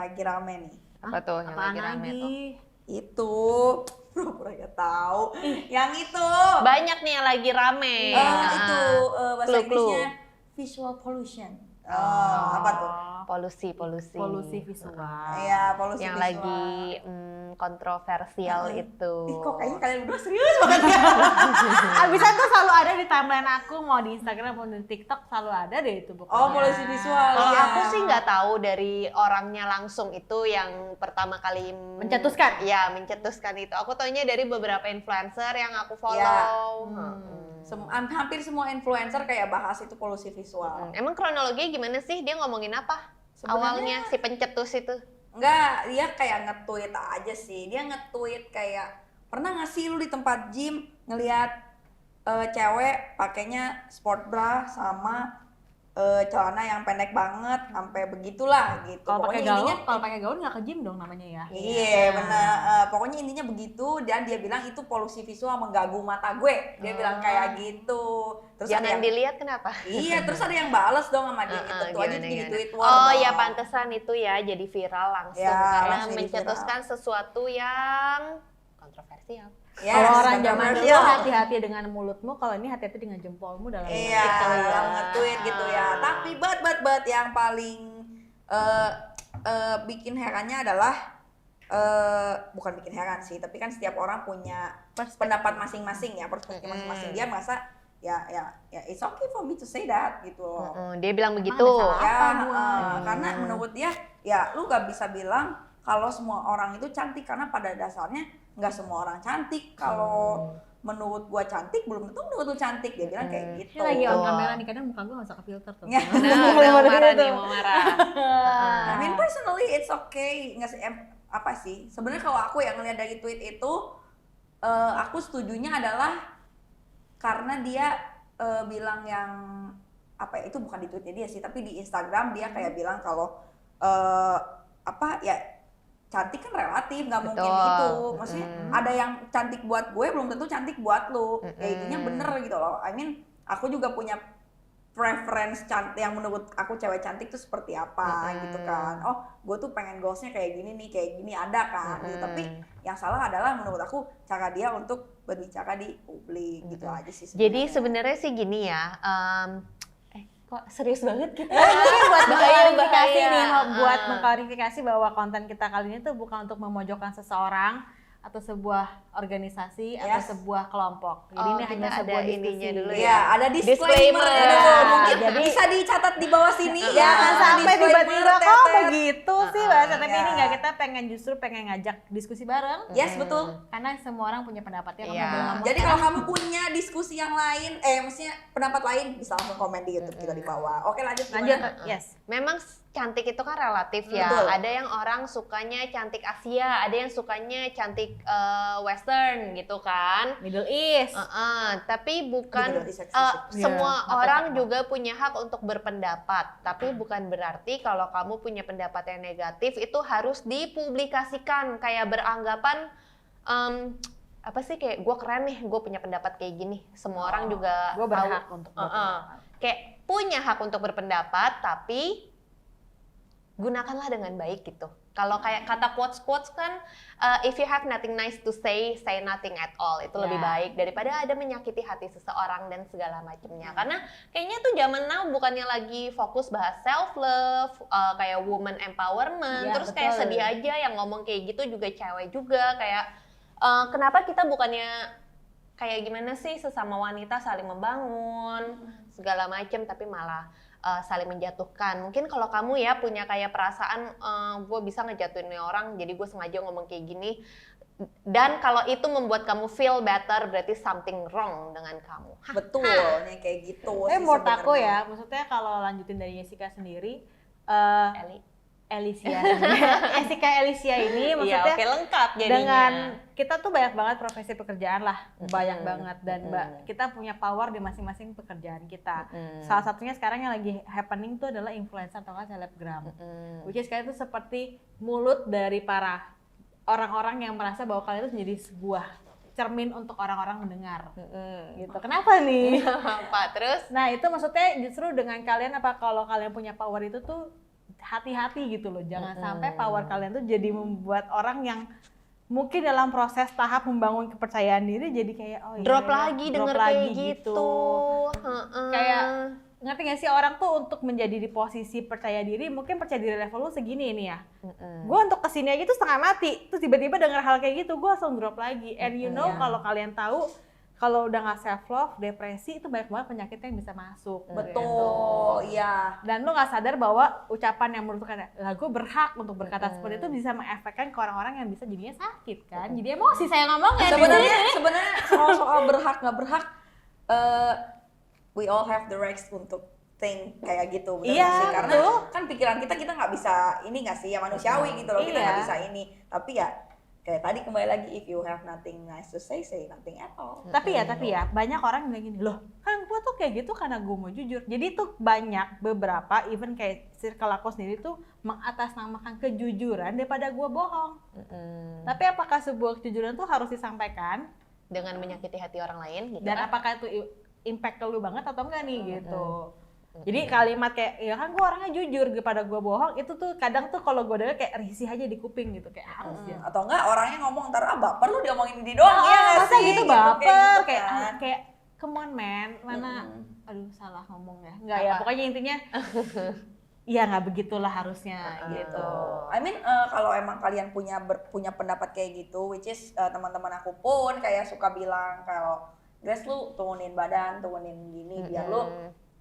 lagi rame nih. Apa tuh yang lagi rame tuh? Itu pura-pura gak tahu. Yang itu. Banyak nih yang lagi rame. Itu bahasa Inggrisnya visual pollution. Apa tuh? Polusi visual. Iya, polusi yang visual. lagi kontroversial itu. Kok kayaknya kalian berdua serius banget ya? Abisan tuh selalu ada di timeline aku, mau di Instagram maupun di TikTok selalu ada deh itu pokoknya. Oh, polusi visual. Kalau iya. aku sih nggak tahu dari orangnya langsung itu yang pertama kali mencetuskan. Ya, mencetuskan itu. Aku taunya dari beberapa influencer yang aku follow. Hampir semua influencer kayak bahas itu polusi visual. Emang kronologinya gimana sih? Dia ngomongin apa? Sebenarnya Awalnya si pencetus itu. Enggak, dia kayak nge-tweet aja sih. Dia nge-tweet kayak, pernah nggak sih lu di tempat gym ngelihat cewek pakainya sport bra sama celana yang pendek banget sampai begitulah gitu. Kalau pakai Pokoknya gaun, intinya kalau pakai gaun nggak ke gym dong namanya ya. iya benar. Pokoknya intinya begitu dan dia bilang itu polusi visual mengganggu mata gue. Dia bilang kayak gitu. Terus Jangan dilihat kenapa? Iya, terus ada yang bales dong sama dia itu tuh aja di tweet war. Oh ya pantesan itu ya jadi viral langsung Ya, karena langsung jadi mencetuskan sesuatu yang kontroversial. Yes, Kalau orang zaman dulu kontroversial. hati-hati dengan mulutmu, kalau ini hati-hati dengan jempolmu dalam Iya, dalam nge-tweet gitu ya. Tapi but yang paling bikin herannya adalah bukan bikin heran sih, tapi kan setiap orang punya pendapat masing-masing ya, perspektif masing-masing. Dia merasa ya it's okay for me to say that gitu loh. Dia bilang begitu. Karena menurut dia ya lu gak bisa bilang kalau semua orang itu cantik karena pada dasarnya nggak semua orang cantik. Kalau menurut gua cantik belum tentu menurut lu cantik, dia bilang kayak gitu. Ini lagi on kamera nih, kadang muka gua nggak usah ke filter tuh. Ya. Mau marah nih, mau marah. I mean personally it's okay. Nggak sih, apa sih? Sebenarnya kalau aku yang ngeliat dari tweet itu, aku setujunya adalah karena dia bilang yang apa ya, itu bukan di tweetnya dia sih, tapi di Instagram dia kayak bilang kalau apa ya, cantik kan relatif, nggak mungkin itu. Maksudnya ada yang cantik buat gue belum tentu cantik buat lu. Ya itunya bener gitu loh. I mean aku juga punya preference cantik yang menurut aku cewek cantik tuh seperti apa gitu kan. Oh, gue tuh pengen goalsnya kayak gini nih, kayak gini ada kan. Gitu. Tapi yang salah adalah menurut aku cara dia untuk berbicara di publik gitu aja sih sebenarnya. Jadi sebenarnya sih gini ya. Kok serius banget kita? Mungkin buat mengklarifikasi bahaya. nih, buat mengklarifikasi bahwa konten kita kali ini tuh bukan untuk memojokkan seseorang atau sebuah organisasi atau sebuah kelompok. Jadi ini hanya sebuah diskusi. Dulu ya. Ada disclaimer dulu. Mungkin Jadi bisa dicatat di bawah sini ya. Jangan sampai tiba-tiba kok begitu sih bahasa. Tapi ini enggak, kita justru pengen ngajak diskusi bareng. Yes, betul. Karena semua orang punya pendapatnya. Jadi kalau kamu punya diskusi yang lain, maksudnya pendapat lain bisa langsung komen di YouTube kita di bawah. Oke, lanjut. Yes. Memang cantik itu kan relatif ya. Betul. Ada yang orang sukanya cantik Asia, ada yang sukanya cantik Western gitu kan. Middle East. Tapi bukan semua orang juga punya hak untuk berpendapat. Tapi bukan berarti kalau kamu punya pendapat yang negatif itu harus dipublikasikan. Kayak beranggapan apa sih, kayak gue keren nih, gue punya pendapat kayak gini. Semua orang juga gue berhak untuk berpendapat. Kayak punya hak untuk berpendapat, tapi gunakanlah dengan baik gitu. Kalau kayak kata quotes kan, if you have nothing nice to say nothing at all. Itu lebih baik daripada ada menyakiti hati seseorang dan segala macamnya. Karena kayaknya tuh zaman now bukannya lagi fokus bahas self love, kayak woman empowerment, terus kayak sedih aja yang ngomong kayak gitu juga cewek juga. Kayak kenapa kita bukannya kayak gimana sih sesama wanita saling membangun segala macam, tapi malah saling menjatuhkan. Mungkin kalau kamu ya punya kayak perasaan gue bisa ngejatuhin orang, jadi gue sengaja ngomong kayak gini. Dan kalau itu membuat kamu feel better, berarti something wrong dengan kamu. Betul, nih kayak gitu. Menurut aku ya, maksudnya kalau lanjutin dari Jessica sendiri, Jessica Alicia ini maksudnya lengkap jadinya. Dengan kita tuh banyak banget profesi pekerjaan lah, banyak banget, dan kita punya power di masing-masing pekerjaan kita. Salah satunya sekarang yang lagi happening tuh adalah influencer atau selebgram, which is kayak itu seperti mulut dari para orang-orang yang merasa bahwa kalian itu menjadi sebuah cermin untuk orang-orang mendengar, gitu. Kenapa nih? Apa terus? Nah itu maksudnya justru dengan kalian kalau kalian punya power itu tuh hati-hati gitu loh, jangan sampai power kalian tuh jadi membuat orang yang mungkin dalam proses tahap membangun kepercayaan diri jadi kayak drop lagi denger kayak gitu. Kayak ngerti gak sih orang tuh untuk menjadi di posisi percaya diri, mungkin percaya diri level lu segini ini ya. Gue untuk kesini aja tuh setengah mati, terus tiba-tiba denger hal kayak gitu, gue langsung drop lagi. And you know kalau kalian tahu, kalau udah gak self love, depresi itu banyak banget penyakit yang bisa masuk. Betul, iya. Dan lu gak sadar bahwa ucapan yang menurut kalian, lah gue berhak untuk berkata seperti itu bisa mengefekkan ke orang-orang yang bisa jadinya sakit kan. Jadi emosi saya ngomongnya. Sebenarnya soal berhak nggak berhak, we all have the rights untuk think kayak gitu, bener nggak sih? Karena kan pikiran kita nggak bisa ini nggak sih, ya manusiawi gitu loh, kita nggak bisa ini. Tapi ya kayak tadi kembali lagi, if you have nothing nice to say nothing at all. Tapi ya banyak orang bilang gini, loh kan gue tuh kayak gitu karena gue mau jujur. Jadi tuh banyak beberapa even kayak circle aku sendiri tuh mengatasnamakan kejujuran daripada gue bohong. Tapi apakah sebuah kejujuran tuh harus disampaikan dengan menyakiti hati orang lain gitu? Dan apakah itu impact ke lu banget atau enggak nih gitu. Jadi kalimat kayak ya kan gue orangnya jujur daripada gue bohong itu tuh kadang tuh kalau gue denger kayak risih aja di kuping gitu kayak harus ya. Atau enggak orangnya ngomong ntar baper lu diomongin di doang ya nggak masa sih? gitu baper gitu kayak kan. kayak come on man mana aduh salah ngomong ya enggak ya pokoknya intinya ya nggak begitulah harusnya gitu. I mean kalau emang kalian punya pendapat kayak gitu, which is teman-teman aku pun kayak suka bilang kalau Grace lu turunin badan, turunin gini biar lu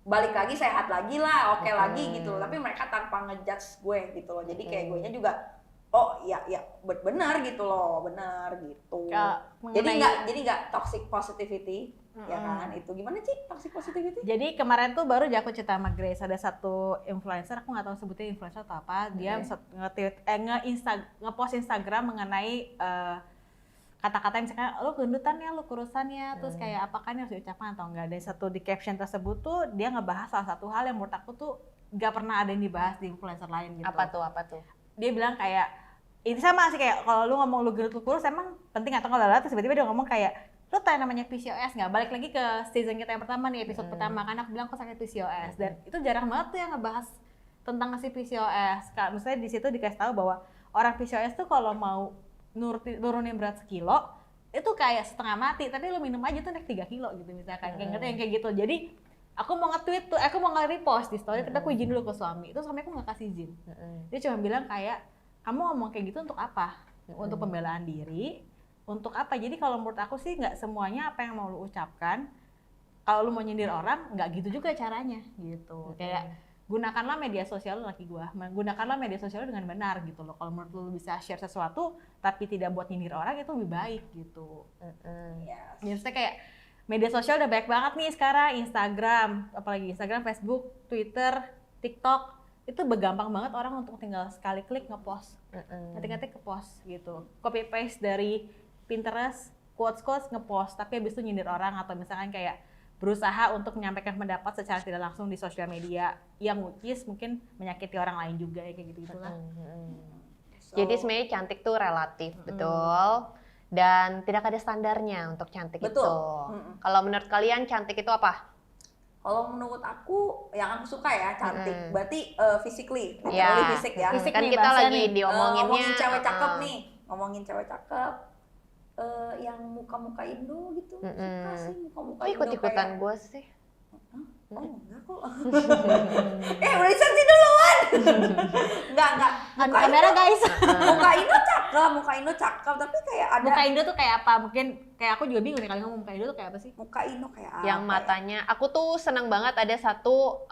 balik lagi sehat lagi lah, oke lagi gitu loh. Tapi mereka tanpa ngejudge gue gitu loh. Jadi kayak gue nya juga ya benar gitu loh, benar gitu. Jadi nggak toxic positivity ya kan? Itu gimana sih toxic positivity? Jadi kemarin tuh baru aja aku cerita sama Grace, ada satu influencer, aku nggak tahu sebutnya influencer atau apa, dia nge-post Instagram mengenai kata-kata misalkan lu gendutan ya, lu kurusan ya, terus kayak apakah ini harus diucapkan atau enggak. Dan satu di caption tersebut tuh dia ngebahas salah satu hal yang menurut aku tuh gak pernah ada yang dibahas di influencer lain gitu. Apa tuh? Dia bilang kayak, ini sama sih kayak kalau lu ngomong lu gendut lu kurus emang penting atau enggak, terus tiba-tiba dia ngomong kayak lu tahu namanya PCOS nggak? Balik lagi ke season kita yang pertama nih, episode pertama, karena aku bilang aku sakit PCOS. Dan itu jarang banget tuh yang ngebahas tentang si PCOS. Misalnya di situ dikasih tahu bahwa orang PCOS tuh kalau mau nurunin berat sekilo itu kayak setengah mati, tapi lu minum aja tuh naik 3 kilo gitu misalkan, yang kayak gitu. Jadi aku mau nge-tweet tuh, aku mau nge-repost di story, tapi aku izin dulu ke suami, itu suami aku nggak kasih izin. Dia cuma bilang kayak, kamu ngomong kayak gitu untuk apa? Untuk pembelaan diri, untuk apa? Jadi kalau menurut aku sih nggak semuanya apa yang mau lu ucapkan, kalau lu mau nyindir orang, nggak gitu juga caranya gitu. Kayak gunakanlah media sosial laki gua, gunakanlah media sosial dengan benar gitu loh. Kalau menurut lu bisa share sesuatu tapi tidak buat nyindir orang, itu lebih baik gitu. Jadi kayak media sosial udah banyak banget nih sekarang, Instagram, apalagi Instagram, Facebook, Twitter, TikTok, itu gampang banget orang untuk tinggal sekali klik ngepost, ketik-ketik ngepost gitu. Copy paste dari Pinterest, quotes ngepost, tapi habis itu nyindir orang atau misalkan kayak berusaha untuk menyampaikan pendapat secara tidak langsung di sosial media yang mungkin menyakiti orang lain juga ya kayak gitu lah. Jadi sebenarnya cantik tuh relatif, betul. Dan tidak ada standarnya untuk cantik itu. Kalau menurut kalian cantik itu apa? Kalau menurut aku yang aku suka ya cantik, berarti physically, fisik ya. Fisik kan kita lagi diomonginnya. Ngomongin cewek cakep nih, ngomongin cewek cakep. Yang muka-muka Indo gitu, suka sih muka-muka Indo. Ikut-ikutan gue sih. Oh enggak kok. Udah disensi duluan. Enggak. Kamera guys. Muka Indo cakep, tapi kayak ada. Muka Indo tuh kayak apa? Mungkin kayak aku juga bingung nih kalau ngomong muka Indo tuh kayak apa sih? Muka Indo kayak apa? Yang matanya, aku tuh seneng banget ada satu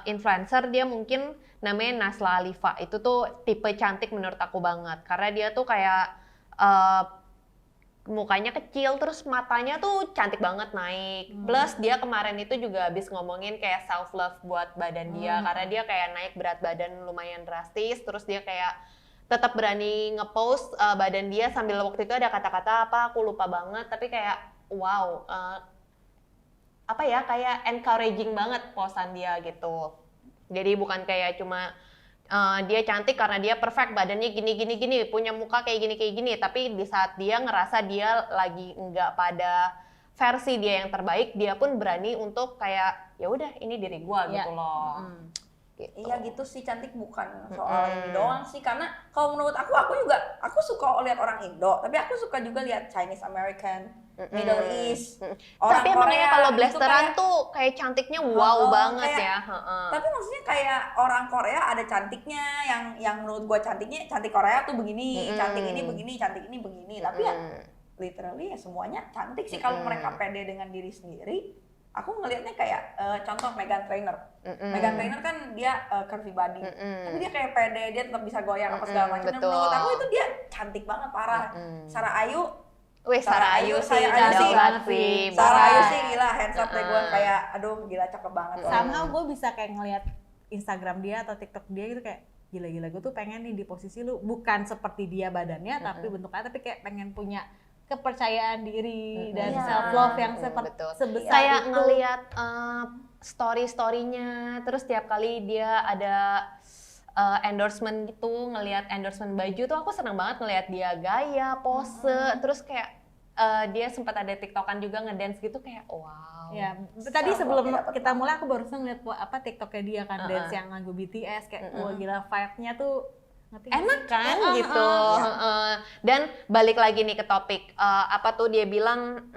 influencer, dia mungkin namanya Nasla Alifa. Itu tuh tipe cantik menurut aku banget, karena dia tuh kayak mukanya kecil, terus matanya tuh cantik banget naik. Plus dia kemarin itu juga habis ngomongin kayak self love buat badan dia, karena dia kayak naik berat badan lumayan drastis, terus dia kayak tetap berani ngepost badan dia sambil waktu itu ada kata-kata apa aku lupa banget, tapi kayak wow, apa ya, kayak encouraging banget postan dia gitu. Jadi bukan kayak cuma dia cantik karena dia perfect, badannya gini, punya muka kayak gini, tapi di saat dia ngerasa dia lagi nggak pada versi dia yang terbaik, dia pun berani untuk kayak ya udah ini diri gua gitu loh. gitu. Iya gitu sih, cantik bukan soal ini doang sih, karena kalau menurut aku suka lihat orang Indo, tapi aku suka juga lihat Chinese American, Middle East, orang Tapi emangnya Korea kalau gitu blasteran kayak, tuh kayak cantiknya wow banget kayak- ya. tapi maksudnya kayak orang Korea ada cantiknya, yang menurut gua cantiknya, cantik Korea tuh begini, cantik ini begini, cantik ini begini, tapi ya literally ya semuanya cantik sih kalau mereka pede dengan diri sendiri. Aku ngelihatnya kayak contoh Meghan Trainor. Meghan Trainor kan dia curvy body, tapi dia kayak pede, dia tetap bisa goyang apa segala macam. Dan betul. menurut aku itu dia cantik banget parah. Sarah Ayu, Wih, Sarah Ayu sih, Sarah Ayu jauh sih, banget sih. Sarah Ayu Parah. sih gila hands up deh gue, kayak aduh gila cakep banget. Somehow gue bisa kayak ngelihat Instagram dia atau TikTok dia gitu kayak gila-gila, gue tuh pengen nih di posisi lu, bukan seperti dia badannya tapi bentuknya, tapi kayak pengen punya kepercayaan diri dan Iya. self love yang seperti Betul. sebesar Kayak itu. ngelihat story-storynya, terus tiap kali dia ada endorsement gitu, ngelihat endorsement baju tuh aku seneng banget ngelihat dia gaya, pose, terus kayak dia sempat ada tiktokan juga ngedance gitu kayak wow. Ya, tadi Self sebelum love-nya dapet kita mulai aku barusan ngeliat apa TikToknya dia kan dance yang lagu BTS kayak wah gila vibe-nya tuh ngerti nggak Enak sih? kan gitu. Dan balik lagi nih ke topik apa tuh dia bilang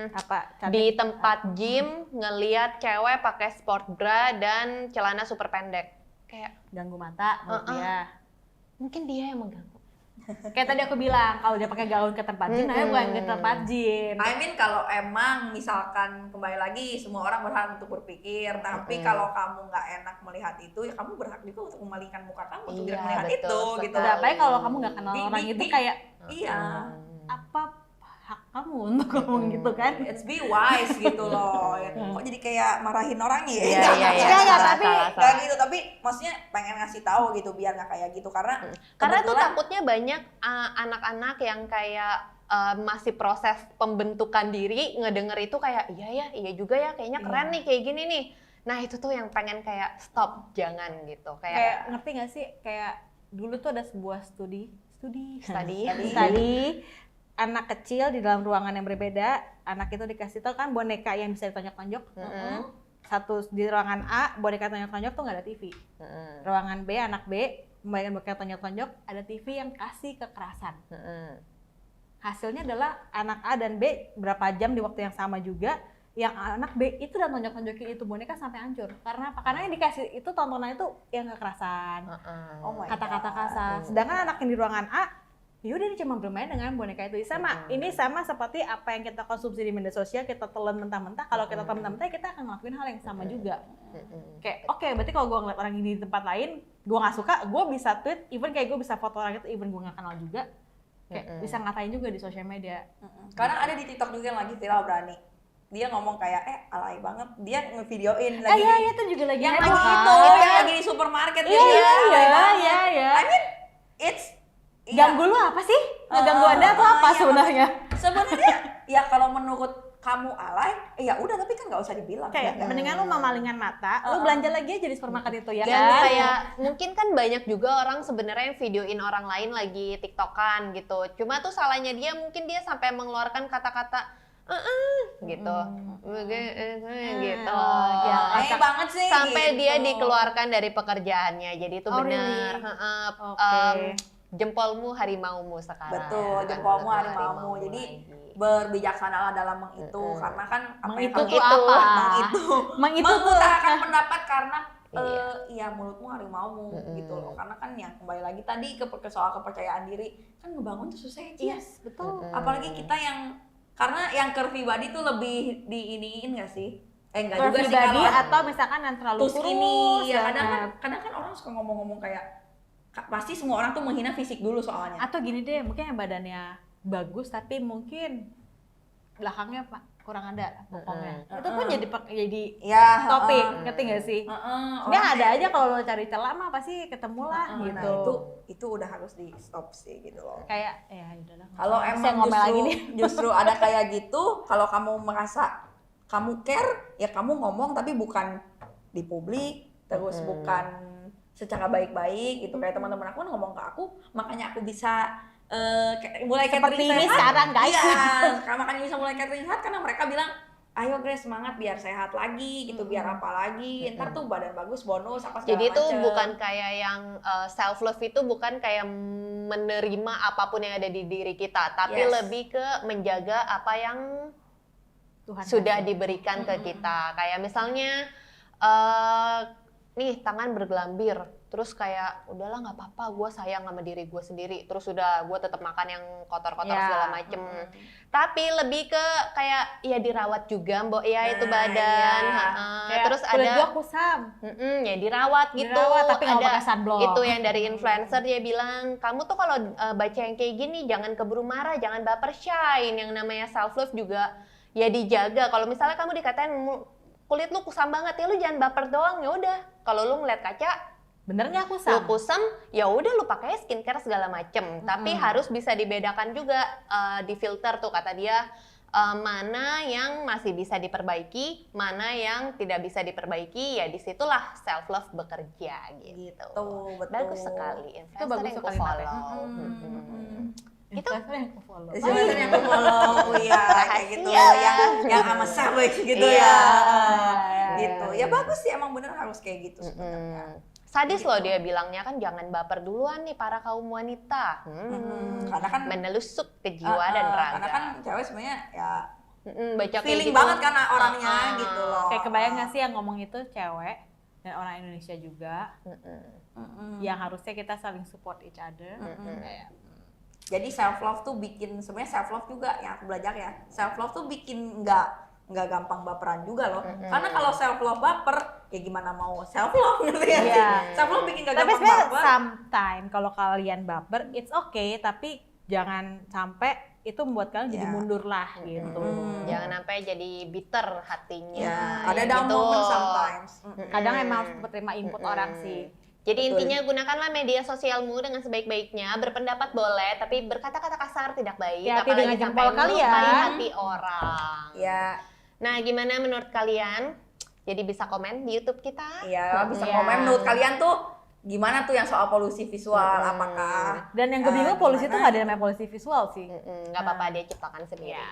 Apa di cantik? tempat gym ngelihat cewek pakai sport bra dan celana super pendek kayak Ganggu mata menurut dia. mungkin dia yang mengganggu. Kayak tadi aku bilang kalau dia pakai gaun ke tempat gym, nah bukan ke tempat gym. I mean kalau emang misalkan kembali lagi semua orang berhak untuk berpikir, tapi kalau kamu nggak enak melihat itu, ya kamu berhak juga untuk memalingkan muka kamu untuk Iya, tidak melihat betul itu sekali. gitu. Udah baik kalau kamu nggak kenal Di- orang di- itu di- kayak Iya, apa hak kamu untuk ngomong gitu kan? it's be wise gitu loh. Ya, kok jadi kayak marahin orang ya? Iya, Nggak, iya, iya. Nggak, Salah, tapi salah, nggak salah. gitu, tapi maksudnya pengen ngasih tahu gitu biar nggak kayak gitu, karena Karena tuh kebetulan- takutnya banyak anak-anak yang kayak masih proses pembentukan diri ngedenger itu kayak iya juga ya kayaknya keren nih kayak gini nih. Nah itu tuh yang pengen kayak stop, jangan gitu Kayak ngerti nggak sih kayak dulu tuh ada sebuah studi anak kecil di dalam ruangan yang berbeda, anak itu dikasih tau kan boneka yang bisa ditonjok-tonjok. Satu di ruangan A boneka tonjok-tonjok tuh nggak ada TV. Ruangan B anak B membayangkan boneka tonjok-tonjok ada TV yang kasih kekerasan. Hasilnya adalah anak A dan B berapa jam di waktu yang sama juga, yang anak B itu dan tonjok-tonjokin itu boneka sampai hancur. Karena apa? Karena yang dikasih itu tontonan itu yang kekerasan, Oh my kata-kata God. kasar. Sedangkan anak yang di ruangan A, yaudah dia cuma bermain dengan boneka itu. Sama, ini sama seperti apa yang kita konsumsi di media sosial, kita telan mentah-mentah. Kalau kita telan mentah-mentah, kita akan ngelakuin hal yang sama juga. Kayak, oke, berarti kalau gue ngeliat orang ini di tempat lain, gue nggak suka, gue bisa tweet, even kayak gue bisa foto orang itu, even gue nggak kenal juga. Kayak bisa ngatain juga di sosial media. Kadang ada di TikTok juga yang lagi viral Berani. Dia ngomong kayak alay banget. Dia ngevideoin Ah lagi. iya, iya itu juga lagi Yang heboh lagi kan? itu, yang lagi di supermarket Iya, dia iya, alay banget. iya. I mean, it's Ganggu lu apa sih? Ngeganggu Anda tuh apa iya, sebenarnya? Sebenarnya ya kalau menurut kamu alay, ya udah tapi kan nggak usah dibilang. Kayak ya kan? mendingan lu memalingan mata, lu belanja lagi aja di supermarket itu ya Dan kan? kayak mungkin kan banyak juga orang sebenarnya yang videoin orang lain lagi tiktokan gitu. Cuma tuh salahnya dia mungkin dia sampai mengeluarkan kata-kata gitu. Gitu. ya, Aneh banget sih. Sampai gitu. dia dikeluarkan dari pekerjaannya. Jadi itu Oh, benar. really? Oke. Jempolmu harimaumu sekarang. Betul, Bukan jempolmu bukan harimaumu. Jadi lagi. berbijaksanalah dalam mengitu, karena kan apa Mengitu yang tuh kamu- apa? Mengitu. Mengitu tuh Mengutarakan pendapat karena Iya. iya mulutmu harimaumu gitu loh. Karena kan yang kembali lagi tadi ke soal kepercayaan diri kan ngebangun tuh susah ya, Ci. Yes, betul. Apalagi kita yang karena yang curvy body tuh lebih diiniin nggak sih? Enggak juga Curvy sih body kalau atau misalkan yang terlalu terus kurus ini ya banget. kadang kan orang suka ngomong-ngomong kayak pasti semua orang tuh menghina fisik dulu soalnya. Atau gini deh, mungkin yang badannya bagus tapi mungkin belakangnya kurang ada pokoknya. Itu pun jadi Ya, topik, ngerti gak sih? orang Nggak ada kayak aja kalau lo cari celah mah pasti ketemu lah Nah, gitu. itu udah harus di stop sih gitu loh. Kayak ya udahlah. Kalau Saya emang ngomel lagi nih. justru ada kayak gitu, kalau kamu merasa kamu care, ya kamu ngomong tapi bukan di publik, terus bukan secara baik-baik gitu. Kayak teman-teman aku ngomong ke aku, makanya aku bisa mulai Seperti catering ini sehat. sekarang, guys. Iya, makanya bisa mulai catering sehat karena mereka bilang ayo Grace semangat biar sehat lagi gitu, biar apa lagi, ntar tuh badan bagus bonus apa segala Jadi itu macem. bukan kayak yang self love itu bukan kayak menerima apapun yang ada di diri kita, tapi Yes. lebih ke menjaga apa yang Tuhan sudah kasih. diberikan ke kita. Kayak misalnya nih tangan bergelambir, terus kayak udahlah nggak apa-apa, gue sayang sama diri gue sendiri, terus udah gue tetap makan yang kotor-kotor Ya. segala macem. Tapi lebih ke kayak ya dirawat juga mbok ya itu Nah, badan. iya. Kayak Terus kulit ada gua kusam. ya dirawat gitu. Dirawat, tapi nggak Ada pakai sunblock. itu yang dari influencer dia bilang, kamu tuh kalau baca yang kayak gini jangan keburu marah, jangan baper, shine. Yang namanya self love juga ya dijaga. Kalau misalnya kamu dikatain kulit lu kusam banget, ya lu jangan baper doang, ya udah. Kalau lu ngeliat kaca Bener nggak lu kusam? kusam, ya udah lu pakai skincare segala macem. Tapi harus bisa dibedakan juga, difilter tuh kata dia, mana yang masih bisa diperbaiki, mana yang tidak bisa diperbaiki, ya disitulah self love bekerja gitu. Betul. Bagus sekali, Itu bagus influencer yang sekali, Nat, ya. ku-follow. Gitu. Influencer yang aku follow. Influencer yang aku follow, ya kayak gitu, Rahasia. yang sama savage gitu Iya. ya, gitu. Ya bagus sih, emang bener harus kayak gitu sebenarnya. Sadis loh dia bilangnya kan, jangan baper duluan nih para kaum wanita. Karena kan Menusuk ke jiwa dan raga. karena kan cewek sebenarnya ya Baca kayak feeling gitu. banget kan orangnya gitu loh. Kayak kebayang nggak sih yang ngomong itu cewek dan orang Indonesia juga, yang harusnya kita saling support each other. Kayak, Jadi self love tuh bikin, sebenarnya self love juga yang aku belajar ya, self love tuh bikin nggak gampang baperan juga loh. Karena kalau self love baper, ya gimana mau self love gitu ya. Iya. Self love bikin nggak tapi gampang sebenarnya baper. sometimes kalau kalian baper, it's okay, tapi jangan sampai itu membuat kalian jadi Ya. mundur lah gitu. Jangan sampai jadi bitter hatinya. Ya, ada ya down gitu. moment sometimes. Kadang emang harus terima input orang sih. Jadi Betul. intinya gunakanlah media sosialmu dengan sebaik-baiknya. Berpendapat boleh, tapi berkata-kata kasar tidak baik. Hati-hati Apalagi dengan sampai jempol kalian. melukai hati orang. Ya, Nah, gimana menurut kalian? Jadi bisa komen di YouTube kita. ya bisa Iya. komen menurut kalian tuh gimana tuh yang soal polusi visual, apakah Dan yang gue bingung polusi itu gimana? nggak ada namanya polusi visual sih. Nggak apa-apa, dia ciptakan sendiri. Iya.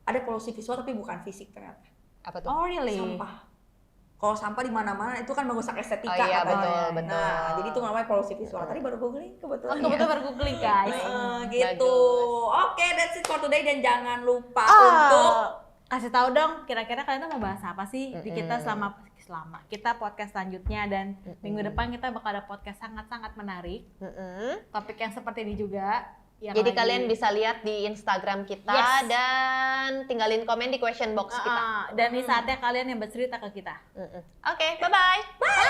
ada polusi visual tapi bukan fisik ternyata. Apa tuh? Oh really? Sampah. Kalau sampah di mana-mana itu kan merusak estetika Oh iya, katanya. betul. Nah, jadi itu namanya polusi visual. Tadi baru googling kebetulan. Oh, kebetulan baru googling guys. Gitu. Oke, that's it for today, dan jangan lupa Oh, untuk kasih tahu dong kira-kira kalian tuh mau bahas apa sih di kita selama kita podcast selanjutnya, dan minggu depan kita bakal ada podcast sangat-sangat menarik, topik yang seperti ini juga. yang Jadi lagi- kalian bisa lihat di Instagram kita Yes. dan tinggalin komen di question box kita. Dan ini saatnya kalian yang bercerita ke kita. Oke, bye-bye. bye.